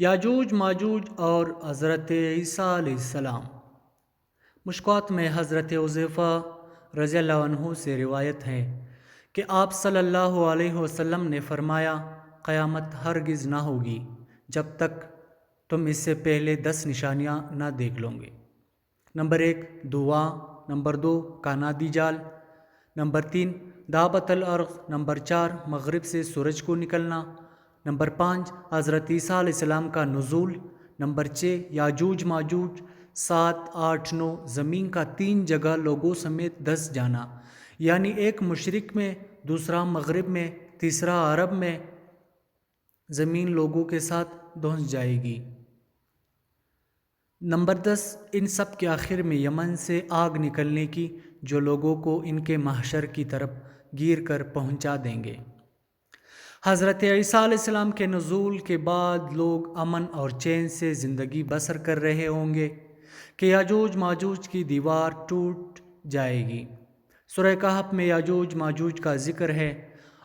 یاجوج ماجوج اور حضرت عیسیٰ علیہ السلام۔ مشکوات میں حضرت حذیفہ رضی اللہ عنہ سے روایت ہے کہ آپ صلی اللہ علیہ وسلم نے فرمایا، قیامت ہرگز نہ ہوگی جب تک تم اس سے پہلے 10 نشانیاں نہ دیکھ لو گے۔ نمبر 1 دعا، نمبر 2 کائناتی جال، نمبر 3 دعوت الارض، نمبر 4 مغرب سے سورج کو نکلنا، نمبر 5 حضرت عیسیٰ علیہ السلام کا نزول، نمبر 6 یاجوج ماجوج، 7 8 9 زمین کا 3 جگہ لوگوں سمیت 10 جانا، یعنی ایک مشرق میں، دوسرا مغرب میں، تیسرا عرب میں۔ زمین لوگوں کے ساتھ دھنس جائے گی۔ نمبر 10 ان سب کے آخر میں یمن سے آگ نکلنے کی، جو لوگوں کو ان کے محشر کی طرف گیر کر پہنچا دیں گے۔ حضرت عیسیٰ علیہ السلام کے نزول کے بعد لوگ امن اور چین سے زندگی بسر کر رہے ہوں گے کہ یاجوج ماجوج کی دیوار ٹوٹ جائے گی۔ سورہ کہف میں یاجوج ماجوج کا ذکر ہے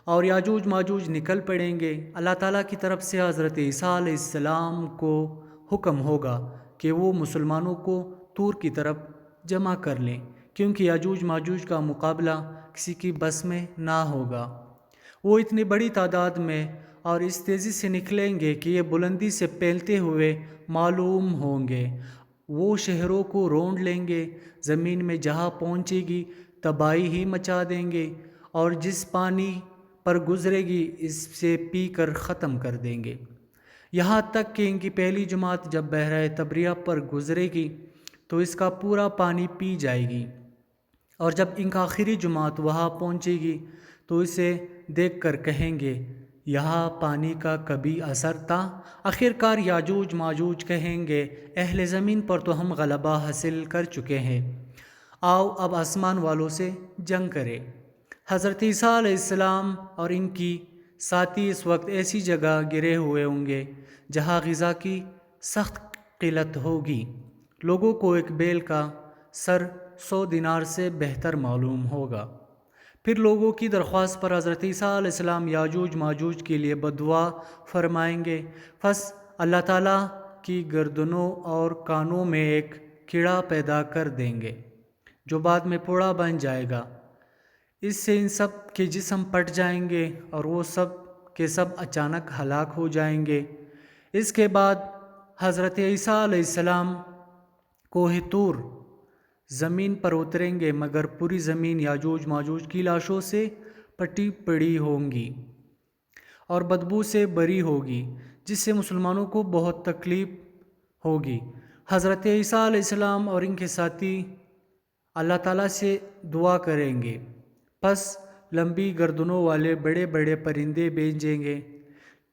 اور یاجوج ماجوج نکل پڑیں گے۔ اللہ تعالیٰ کی طرف سے حضرت عیسیٰ علیہ السلام کو حکم ہوگا کہ وہ مسلمانوں کو طور کی طرف جمع کر لیں، کیونکہ یاجوج ماجوج کا مقابلہ کسی کی بس میں نہ ہوگا۔ وہ اتنی بڑی تعداد میں اور اس تیزی سے نکلیں گے کہ یہ بلندی سے پھیلتے ہوئے معلوم ہوں گے۔ وہ شہروں کو رونڈ لیں گے، زمین میں جہاں پہنچے گی تباہی ہی مچا دیں گے، اور جس پانی پر گزرے گی اس سے پی کر ختم کر دیں گے، یہاں تک کہ ان کی پہلی جماعت جب بحیرہ طبریہ پر گزرے گی تو اس کا پورا پانی پی جائے گی، اور جب ان کا آخری جماعت وہاں پہنچے گی تو اسے دیکھ کر کہیں گے، یہاں پانی کا کبھی اثر تھا۔ آخرکار یاجوج ماجوج کہیں گے، اہل زمین پر تو ہم غلبہ حاصل کر چکے ہیں، آؤ اب آسمان والوں سے جنگ کریں۔ حضرت عیسیٰ علیہ السلام اور ان کی ساتھی اس وقت ایسی جگہ گرے ہوئے ہوں گے جہاں غذا کی سخت قلت ہوگی۔ لوگوں کو ایک بیل کا سر 100 دینار سے بہتر معلوم ہوگا۔ پھر لوگوں کی درخواست پر حضرت عیسیٰ علیہ السلام یاجوج ماجوج کے لیے بدعا فرمائیں گے، پس اللہ تعالیٰ کی گردنوں اور کانوں میں ایک کیڑا پیدا کر دیں گے جو بعد میں پوڑا بن جائے گا۔ اس سے ان سب کے جسم پٹ جائیں گے اور وہ سب کے سب اچانک ہلاک ہو جائیں گے۔ اس کے بعد حضرت عیسیٰ علیہ السلام کوہ طور زمین پر اتریں گے، مگر پوری زمین یاجوج ماجوج کی لاشوں سے پٹی پڑی ہوگی اور بدبو سے بری ہوگی، جس سے مسلمانوں کو بہت تکلیف ہوگی۔ حضرت عیسیٰ علیہ السلام اور ان کے ساتھی اللہ تعالیٰ سے دعا کریں گے، پس لمبی گردنوں والے بڑے بڑے پرندے بھیجیں گے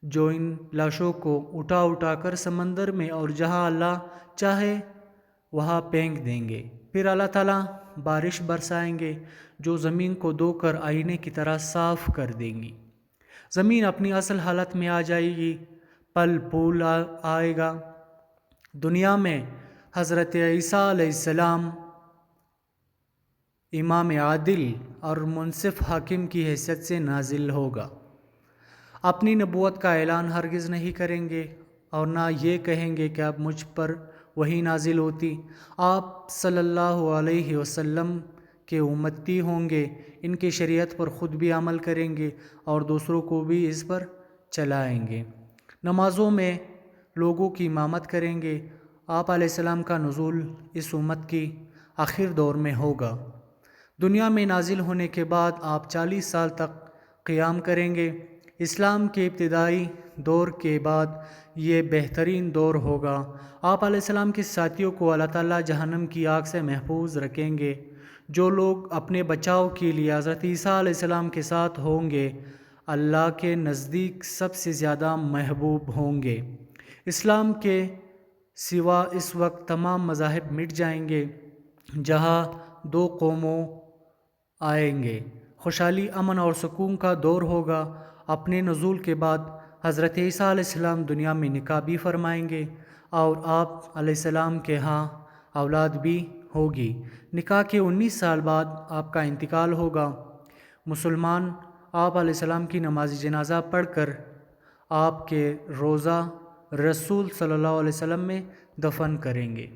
جو ان لاشوں کو اٹھا اٹھا کر سمندر میں اور جہاں اللہ چاہے وہاں پھینک دیں گے۔ پھر اللہ تعالیٰ بارش برسائیں گے جو زمین کو دھو کر آئینے کی طرح صاف کر دیں گی۔ زمین اپنی اصل حالت میں آ جائے گی، پھل پھول آئے گا۔ دنیا میں حضرت عیسیٰ علیہ السلام امام عادل اور منصف حاکم کی حیثیت سے نازل ہوگا۔ اپنی نبوت کا اعلان ہرگز نہیں کریں گے اور نہ یہ کہیں گے کہ اب مجھ پر وحی نازل ہوتی۔ آپ صلی اللہ علیہ وسلم کے امتی ہوں گے، ان کی شریعت پر خود بھی عمل کریں گے اور دوسروں کو بھی اس پر چلائیں گے۔ نمازوں میں لوگوں کی امامت کریں گے۔ آپ علیہ السلام کا نزول اس امت کی آخر دور میں ہوگا۔ دنیا میں نازل ہونے کے بعد آپ 40 سال تک قیام کریں گے۔ اسلام کے ابتدائی دور کے بعد یہ بہترین دور ہوگا۔ آپ علیہ السلام کے ساتھیوں کو اللہ تعالیٰ جہنم کی آگ سے محفوظ رکھیں گے۔ جو لوگ اپنے بچاؤ کے لیے حضرت عیسیٰ علیہ السلام کے ساتھ ہوں گے اللہ کے نزدیک سب سے زیادہ محبوب ہوں گے۔ اسلام کے سوا اس وقت تمام مذاہب مٹ جائیں گے، جہاں 2 قوموں آئیں گے۔ خوشحالی، امن اور سکون کا دور ہوگا۔ اپنے نزول کے بعد حضرت عیسیٰ علیہ السلام دنیا میں نکاح بھی فرمائیں گے اور آپ علیہ السلام کے ہاں اولاد بھی ہوگی۔ نکاح کے 19 سال بعد آپ کا انتقال ہوگا۔ مسلمان آپ علیہ السلام کی نماز جنازہ پڑھ کر آپ کے روضہ رسول صلی اللہ علیہ وسلم میں دفن کریں گے۔